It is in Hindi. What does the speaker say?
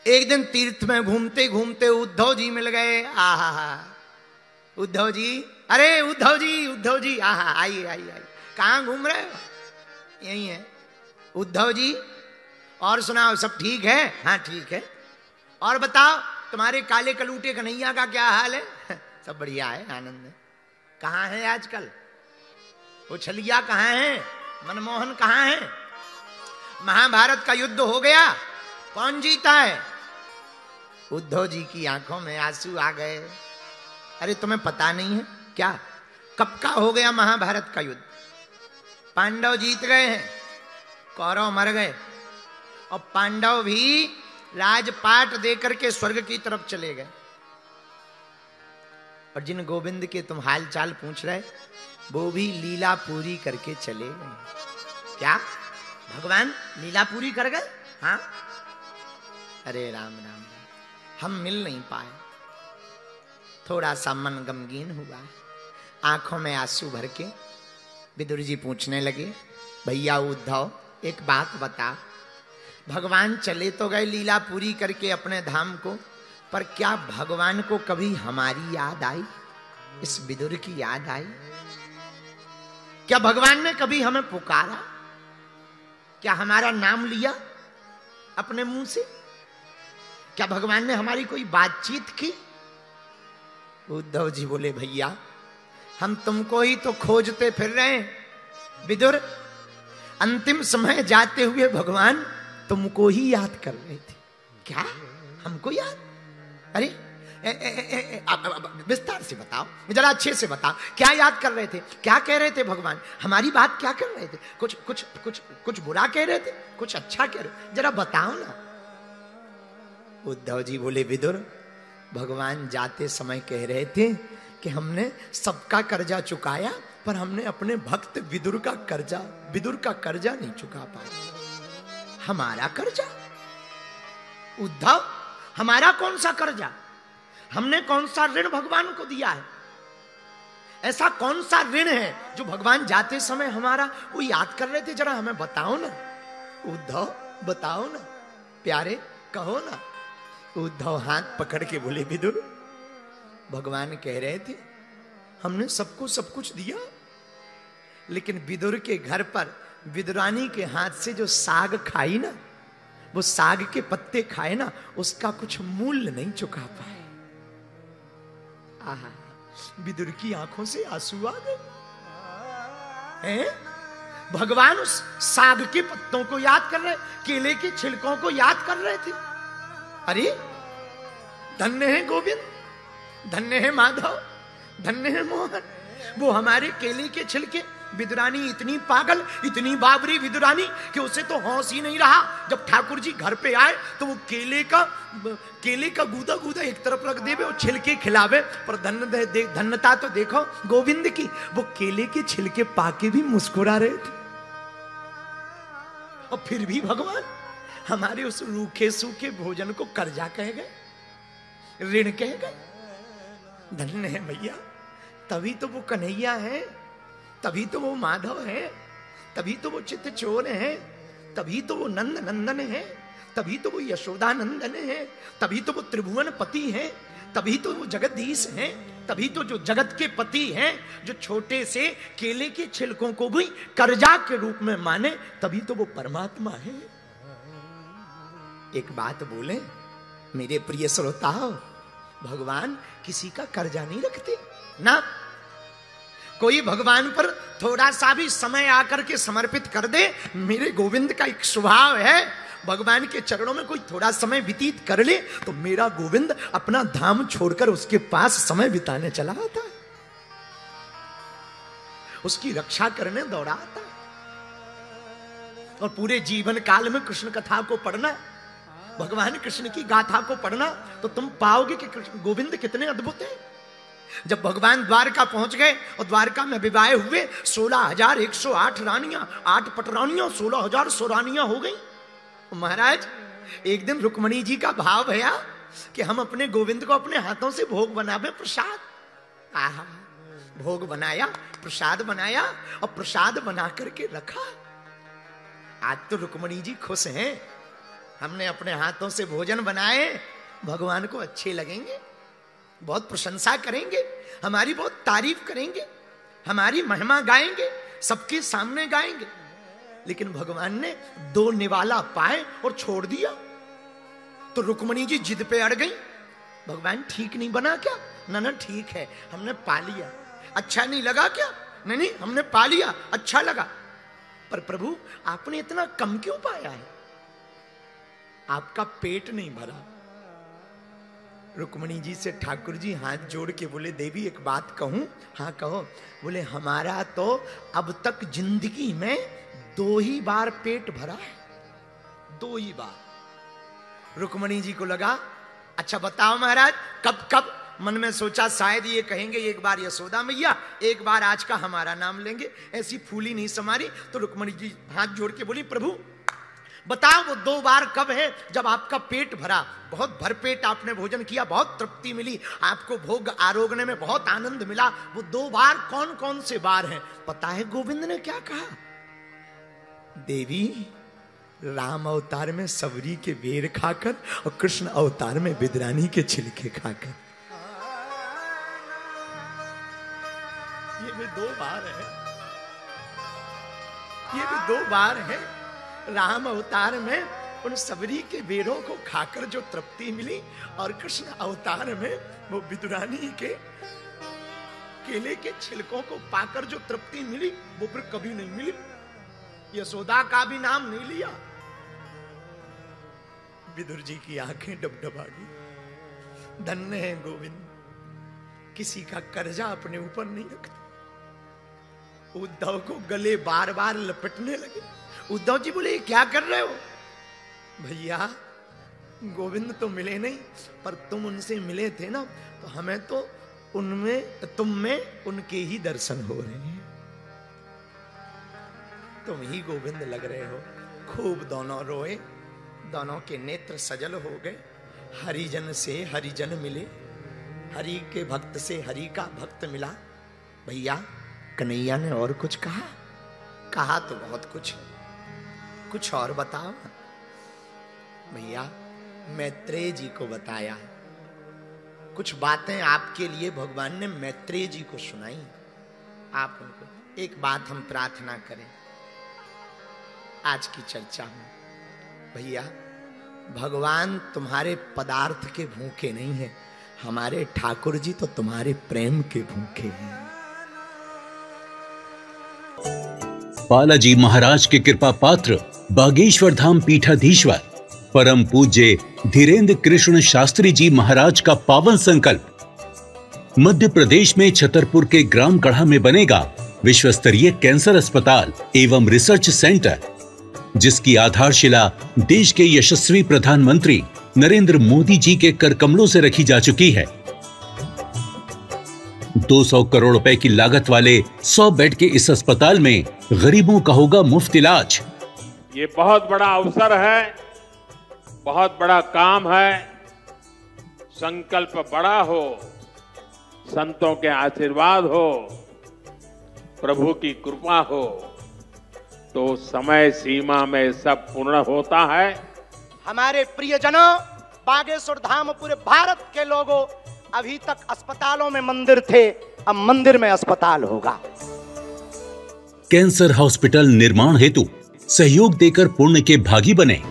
एक दिन तीर्थ में घूमते घूमते उद्धव जी मिल गए। आहा, उद्धव जी, अरे उद्धव जी, आहा, आइए आइए आइए। कहाँ घूम रहे हो? यही है उद्धव जी। और सुनाओ, सब ठीक है? हाँ ठीक है। और बताओ, तुम्हारे काले कलूटे कन्हैया का क्या हाल है? सब बढ़िया है, आनंद है। कहाँ है आजकल? वो छलिया कहाँ है? मनमोहन कहाँ है? महाभारत का युद्ध हो गया, कौन जीता है? उद्धव जी की आंखों में आंसू आ गए। अरे तुम्हें पता नहीं है क्या, कब का हो गया महाभारत का युद्ध? पांडव जीत गए हैं, कौरव मर गए, और पांडव भी राजपाट देकर के स्वर्ग की तरफ चले गए। और जिन गोविंद के तुम हाल चाल पूछ रहे, वो भी लीला पूरी करके चले गए। क्या भगवान लीला पूरी कर गए? हाँ। अरे राम राम, हम मिल नहीं पाए, थोड़ा सा मन गमगीन हुआ, आंखों में आंसू भर के विदुर जी पूछने लगे, भैया उद्धव एक बात बता, भगवान चले तो गए लीला पूरी करके अपने धाम को, पर क्या भगवान को कभी हमारी याद आई? इस विदुर की याद आई? क्या भगवान ने कभी हमें पुकारा? क्या हमारा नाम लिया अपने मुंह से? क्या भगवान ने हमारी कोई बातचीत की? उद्धव जी बोले, भैया हम तुमको ही तो खोजते फिर रहे हैं विदुर। अंतिम समय जाते हुए भगवान तुमको ही याद कर रहे थे। क्या हमको याद? अरे विस्तार से बताओ, जरा अच्छे से बताओ, क्या याद कर रहे थे? क्या कह रहे थे भगवान? हमारी बात क्या कर रहे थे? कुछ कुछ कुछ कुछ बुरा कह रहे थे, कुछ अच्छा कह रहे? जरा बताओ ना। उद्धव जी बोले, विदुर भगवान जाते समय कह रहे थे कि हमने सबका कर्जा चुकाया, पर हमने अपने भक्त विदुर का कर्जा नहीं चुका पाए। हमारा कर्जा? उद्धव, हमारा कौन सा कर्जा? हमने कौन सा ऋण भगवान को दिया है? ऐसा कौन सा ऋण है जो भगवान जाते समय हमारा वो याद कर रहे थे? जरा हमें बताओ ना उद्धव, बताओ ना प्यारे, कहो ना। उद्धव हाथ पकड़ के बोले, विदुर भगवान कह रहे थे हमने सबको सब कुछ दिया, लेकिन विदुर के घर पर विदुरानी के हाथ से जो साग खाई ना, वो साग के पत्ते खाए ना, उसका कुछ मूल्य नहीं चुका पाए। आहा, विदुर की आंखों से आंसू आ गए हैं? भगवान उस साग के पत्तों को याद कर रहे, केले के छिलकों को याद कर रहे थे। अरे धन्य है गोविंद, धन्य है माधव, धन्य है मोहन, वो हमारे केले के छिलके। विदुरानी इतनी पागल, इतनी बाबरी विदुरानी कि उसे तो होश ही नहीं रहा। जब ठाकुर जी घर पे आए तो वो केले का गूदा गूदा एक तरफ रख देवे और छिलके खिलावे। पर धन्यता तो देखो गोविंद की, वो केले के छिलके पाके भी मुस्कुरा रहे थे। और फिर भी भगवान हमारे उस रूखे सूखे भोजन को कर्जा कह गए, ऋण कह गए। धन्य है भैया, तभी तो वो कन्हैया है, तभी तो वो माधव है, तभी तो वो चित्त चोर है, तभी तो वो नंद नंदन है, तभी तो वो यशोदा नंदन है, तभी तो वो त्रिभुवन पति है, तभी तो वो जगदीश है, तभी तो जो जगत के पति हैं, जो छोटे से केले के छिलकों को भी कर्जा के रूप में माने, तभी तो वो परमात्मा है। एक बात बोले मेरे प्रिय श्रोताओ, भगवान किसी का कर्जा नहीं रखते ना। कोई भगवान पर थोड़ा सा भी समय आकर के समर्पित कर दे, मेरे गोविंद का एक स्वभाव है, भगवान के चरणों में कोई थोड़ा समय व्यतीत कर ले तो मेरा गोविंद अपना धाम छोड़कर उसके पास समय बिताने चला आता है, उसकी रक्षा करने दौड़ा आता है। और पूरे जीवन काल में कृष्ण कथा को पढ़ना, भगवान कृष्ण की गाथा को पढ़ना, तो तुम पाओगे कि कृष्ण गोविंद कितने अद्भुत हैं। जब भगवान द्वारका पहुंच गए और द्वारका में विवाह हुए, 16,108 रानियां, 8 पटरानियां, 16,000 सोरानियां हो गई। महाराज एक दिन रुक्मणी जी का भाव भया कि हम अपने गोविंद को अपने हाथों से भोग बनावे, प्रसाद। आहा, भोग बनाया, प्रसाद बनाया और प्रसाद बना करके रखा। आज तो रुक्मणी जी खुश हैं। हमने अपने हाथों से भोजन बनाए, भगवान को अच्छे लगेंगे, बहुत प्रशंसा करेंगे, हमारी बहुत तारीफ करेंगे, हमारी महिमा गाएंगे, सबके सामने गाएंगे। लेकिन भगवान ने 2 निवाला पाए और छोड़ दिया, तो रुक्मणी जी जिद पे अड़ गई। भगवान ठीक नहीं बना क्या? ना ठीक है, हमने पा लिया। अच्छा नहीं लगा क्या? नहीं हमने पा लिया, अच्छा लगा। पर प्रभु आपने इतना कम क्यों पाया है? आपका पेट नहीं भरा। रुक्मणी जी से ठाकुर जी हाथ जोड़ के बोले, देवी एक बात कहूं? हाँ कहो। बोले हमारा तो अब तक जिंदगी में 2 ही बार पेट भरा है, 2 ही बार। रुक्मणी जी को लगा, अच्छा बताओ महाराज कब कब? मन में सोचा शायद ये कहेंगे एक बार यशोदा मैया, एक बार आज का हमारा नाम लेंगे। ऐसी फूली नहीं समारी। तो रुक्मणी जी हाथ जोड़ के बोली, प्रभु बताओ वो 2 बार कब है जब आपका पेट भरा, बहुत भरपेट आपने भोजन किया, बहुत तृप्ति मिली, आपको भोग आरोगने में बहुत आनंद मिला, वो 2 बार कौन कौन से बार हैं? पता है गोविंद ने क्या कहा? देवी राम अवतार में सबरी के बेर खाकर और कृष्ण अवतार में बिदरानी के छिलके खाकर। ये भी 2 बार है, ये भी 2 बार है। राम अवतार में उन सबरी के बेरों को खाकर जो तृप्ति मिली, और कृष्ण अवतार में वो बिदुरानी के केले के छिलकों को पाकर जो तृप्ति मिली, वो फिर कभी नहीं मिली। यशोदा का भी नाम नहीं लिया। विदुर जी की आंखें डबडबा गई। धन्य है गोविंद, किसी का कर्जा अपने ऊपर नहीं रखते। उद्धव को गले बार बार लपटने लगे। उद्धव जी बोले, क्या कर रहे हो? भैया गोविंद तो मिले नहीं, पर तुम उनसे मिले थे ना, तो हमें तो उनमें तुम में उनके ही दर्शन हो रहे हैं। तुम ही गोविंद लग रहे हो। खूब दोनों रोए, दोनों के नेत्र सजल हो गए। हरिजन से हरिजन मिले, हरि के भक्त से हरि का भक्त मिला। भैया कन्हैया ने और कुछ कहा? कहा तो बहुत कुछ, कुछ और बताओ ना। भैया मैत्रेय जी को बताया, कुछ बातें आपके लिए भगवान ने मैत्रेय जी को सुनाई। आप उनको एक बात हम प्रार्थना करें आज की चर्चा में। भैया भगवान तुम्हारे पदार्थ के भूखे नहीं है, हमारे ठाकुर जी तो तुम्हारे प्रेम के भूखे हैं। बालाजी महाराज के कृपा पात्र बागेश्वर धाम पीठाधीश्वर परम पूज्य धीरेन्द्र कृष्ण शास्त्री जी महाराज का पावन संकल्प। मध्य प्रदेश में छतरपुर के ग्राम गढ़ा में बनेगा विश्व स्तरीय कैंसर अस्पताल एवं रिसर्च सेंटर, जिसकी आधारशिला देश के यशस्वी प्रधानमंत्री नरेंद्र मोदी जी के कर कमलों से रखी जा चुकी है। 200 करोड़ रुपए की लागत वाले 100 बेड के इस अस्पताल में गरीबों का होगा मुफ्त इलाज। ये बहुत बड़ा अवसर है, बहुत बड़ा काम है। संकल्प बड़ा हो, संतों के आशीर्वाद हो, प्रभु की कृपा हो, तो समय सीमा में सब पूर्ण होता है। हमारे प्रियजनों, बागेश्वर धाम पूरे भारत के लोगों, अभी तक अस्पतालों में मंदिर थे, अब मंदिर में अस्पताल होगा। कैंसर हॉस्पिटल निर्माण हेतु सहयोग देकर पुण्य के भागी बने।